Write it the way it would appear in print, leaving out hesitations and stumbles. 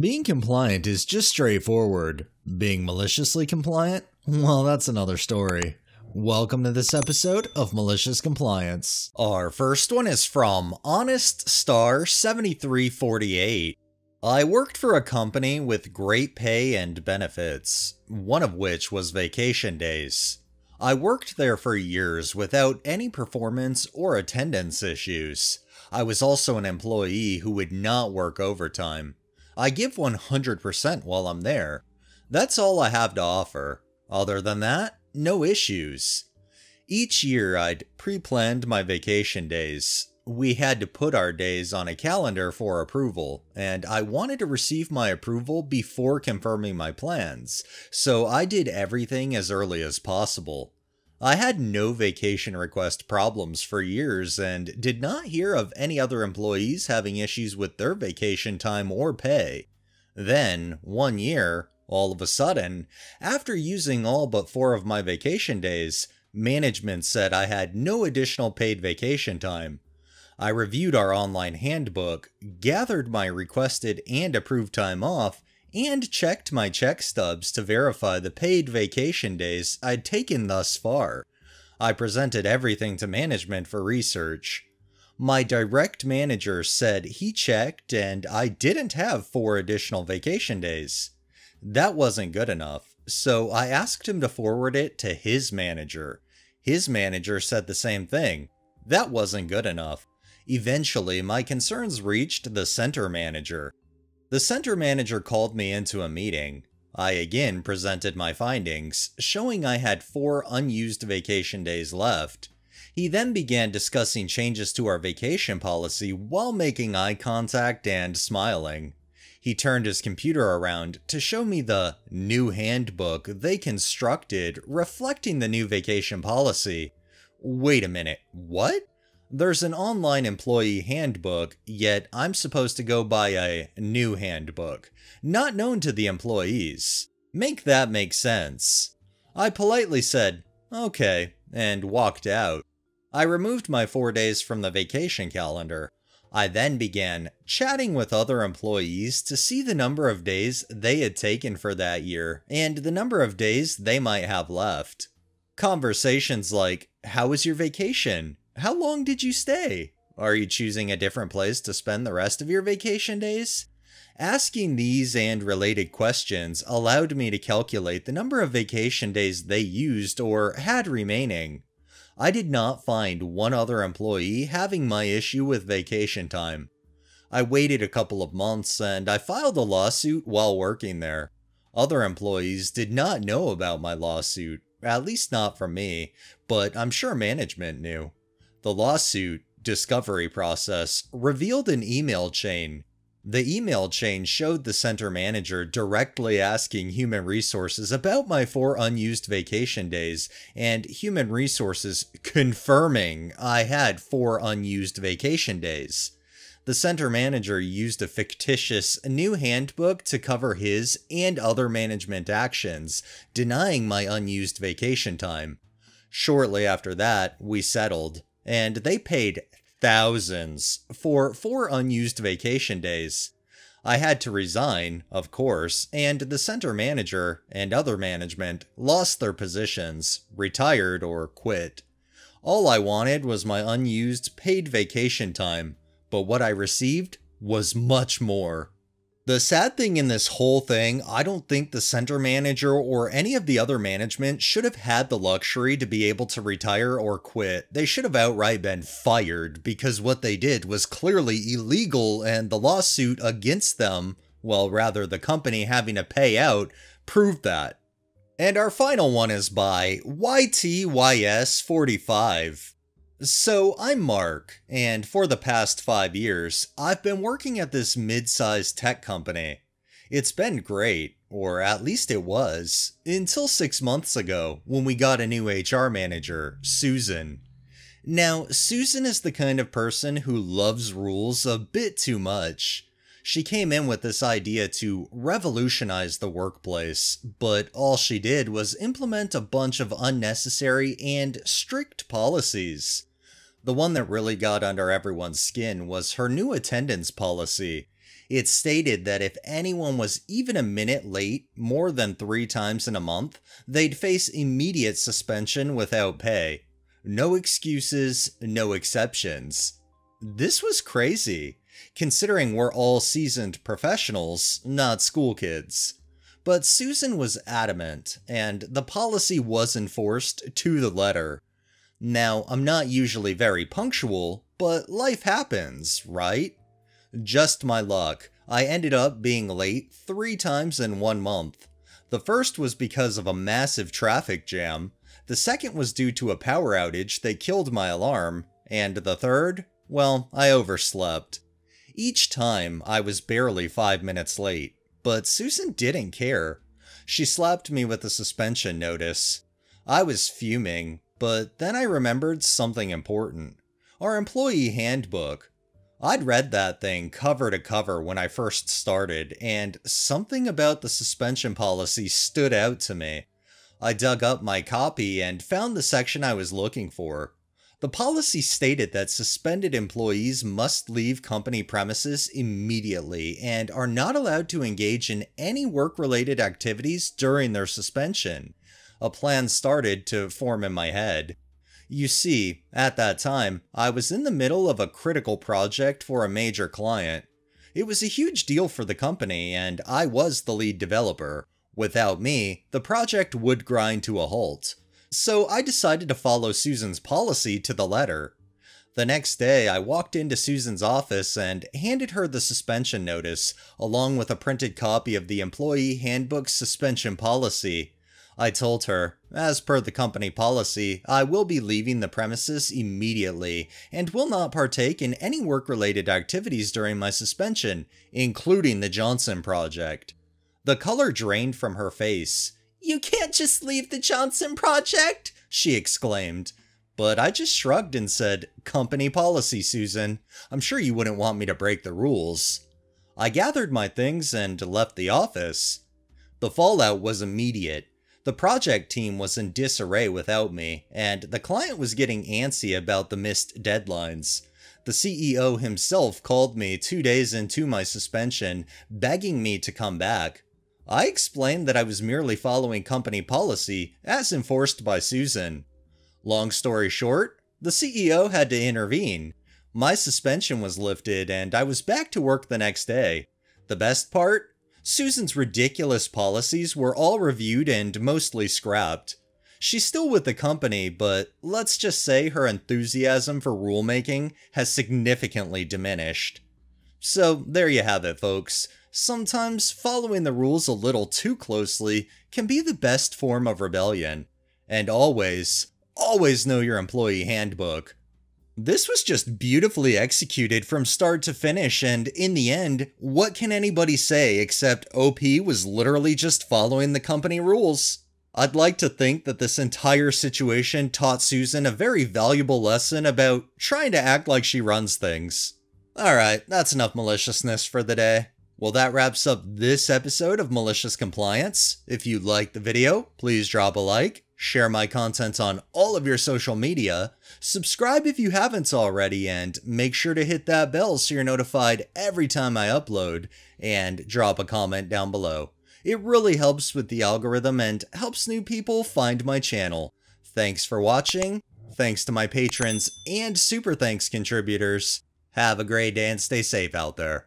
Being compliant is just straightforward. Being maliciously compliant? Well, that's another story. Welcome to this episode of Malicious Compliance. Our first one is from Honest Star 7348. I worked for a company with great pay and benefits, one of which was vacation days. I worked there for years without any performance or attendance issues. I was also an employee who would not work overtime. I give 100% while I'm there. That's all I have to offer. Other than that, no issues. Each year I'd pre-planned my vacation days. We had to put our days on a calendar for approval, and I wanted to receive my approval before confirming my plans, so I did everything as early as possible. I had no vacation request problems for years and did not hear of any other employees having issues with their vacation time or pay. Then, one year, all of a sudden, after using all but 4 of my vacation days, management said I had no additional paid vacation time. I reviewed our online handbook, gathered my requested and approved time off, and checked my check stubs to verify the paid vacation days I'd taken thus far. I presented everything to management for research. My direct manager said he checked and I didn't have 4 additional vacation days. That wasn't good enough, so I asked him to forward it to his manager. His manager said the same thing. That wasn't good enough. Eventually, my concerns reached the center manager. The center manager called me into a meeting. I again presented my findings, showing I had 4 unused vacation days left. He then began discussing changes to our vacation policy while making eye contact and smiling. He turned his computer around to show me the new handbook they constructed reflecting the new vacation policy. Wait a minute, what? There's an online employee handbook, yet I'm supposed to go by a new handbook, not known to the employees. Make that make sense. I politely said, okay, and walked out. I removed my 4 days from the vacation calendar. I then began chatting with other employees to see the number of days they had taken for that year and the number of days they might have left. Conversations like, how was your vacation? How long did you stay? Are you choosing a different place to spend the rest of your vacation days? Asking these and related questions allowed me to calculate the number of vacation days they used or had remaining. I did not find one other employee having my issue with vacation time. I waited a couple of months and I filed a lawsuit while working there. Other employees did not know about my lawsuit, at least not from me, but I'm sure management knew. The lawsuit discovery process revealed an email chain. The email chain showed the center manager directly asking Human Resources about my 4 unused vacation days, and Human Resources confirming I had 4 unused vacation days. The center manager used a fictitious new handbook to cover his and other management actions, denying my unused vacation time. Shortly after that, we settled, and they paid thousands for 4 unused vacation days. I had to resign, of course, and the center manager and other management lost their positions, retired, or quit. All I wanted was my unused paid vacation time, but what I received was much more. The sad thing in this whole thing, I don't think the center manager or any of the other management should have had the luxury to be able to retire or quit. They should have outright been fired because what they did was clearly illegal and the lawsuit against them, well rather the company having to pay out, proved that. And our final one is by YTYS45. So, I'm Mark, and for the past 5 years, I've been working at this mid-sized tech company. It's been great, or at least it was, until 6 months ago when we got a new HR manager, Susan. Now, Susan is the kind of person who loves rules a bit too much. She came in with this idea to revolutionize the workplace, but all she did was implement a bunch of unnecessary and strict policies. The one that really got under everyone's skin was her new attendance policy. It stated that if anyone was even a minute late more than 3 times in a month, they'd face immediate suspension without pay. No excuses, no exceptions. This was crazy, considering we're all seasoned professionals, not school kids. But Susan was adamant, and the policy was enforced to the letter. Now, I'm not usually very punctual, but life happens, right? Just my luck, I ended up being late 3 times in 1 month. The first was because of a massive traffic jam, the second was due to a power outage that killed my alarm, and the third, well, I overslept. Each time, I was barely 5 minutes late, but Susan didn't care. She slapped me with a suspension notice. I was fuming, but then I remembered something important. Our employee handbook. I'd read that thing cover to cover when I first started, and something about the suspension policy stood out to me. I dug up my copy and found the section I was looking for. The policy stated that suspended employees must leave company premises immediately and are not allowed to engage in any work-related activities during their suspension. A plan started to form in my head. You see, at that time, I was in the middle of a critical project for a major client. It was a huge deal for the company, and I was the lead developer. Without me, the project would grind to a halt. So I decided to follow Susan's policy to the letter. The next day, I walked into Susan's office and handed her the suspension notice, along with a printed copy of the employee handbook suspension policy. I told her, as per the company policy, I will be leaving the premises immediately and will not partake in any work-related activities during my suspension, including the Johnson project. The color drained from her face. "You can't just leave the Johnson project!" she exclaimed. But I just shrugged and said, "Company policy, Susan. I'm sure you wouldn't want me to break the rules." I gathered my things and left the office. The fallout was immediate. The project team was in disarray without me, and the client was getting antsy about the missed deadlines. The CEO himself called me 2 days into my suspension, begging me to come back. I explained that I was merely following company policy, as enforced by Susan. Long story short, the CEO had to intervene. My suspension was lifted, and I was back to work the next day. The best part? Susan's ridiculous policies were all reviewed and mostly scrapped. She's still with the company, but let's just say her enthusiasm for rulemaking has significantly diminished. So there you have it, folks. Sometimes following the rules a little too closely can be the best form of rebellion. And always know your employee handbook. This was just beautifully executed from start to finish, and in the end, what can anybody say except OP was literally just following the company rules? I'd like to think that this entire situation taught Susan a very valuable lesson about trying to act like she runs things. Alright, that's enough maliciousness for the day. Well, that wraps up this episode of Malicious Compliance. If you liked the video, please drop a like, share my content on all of your social media, subscribe if you haven't already, and make sure to hit that bell so you're notified every time I upload, and drop a comment down below. It really helps with the algorithm and helps new people find my channel. Thanks for watching, thanks to my patrons and super thanks contributors. Have a great day and stay safe out there.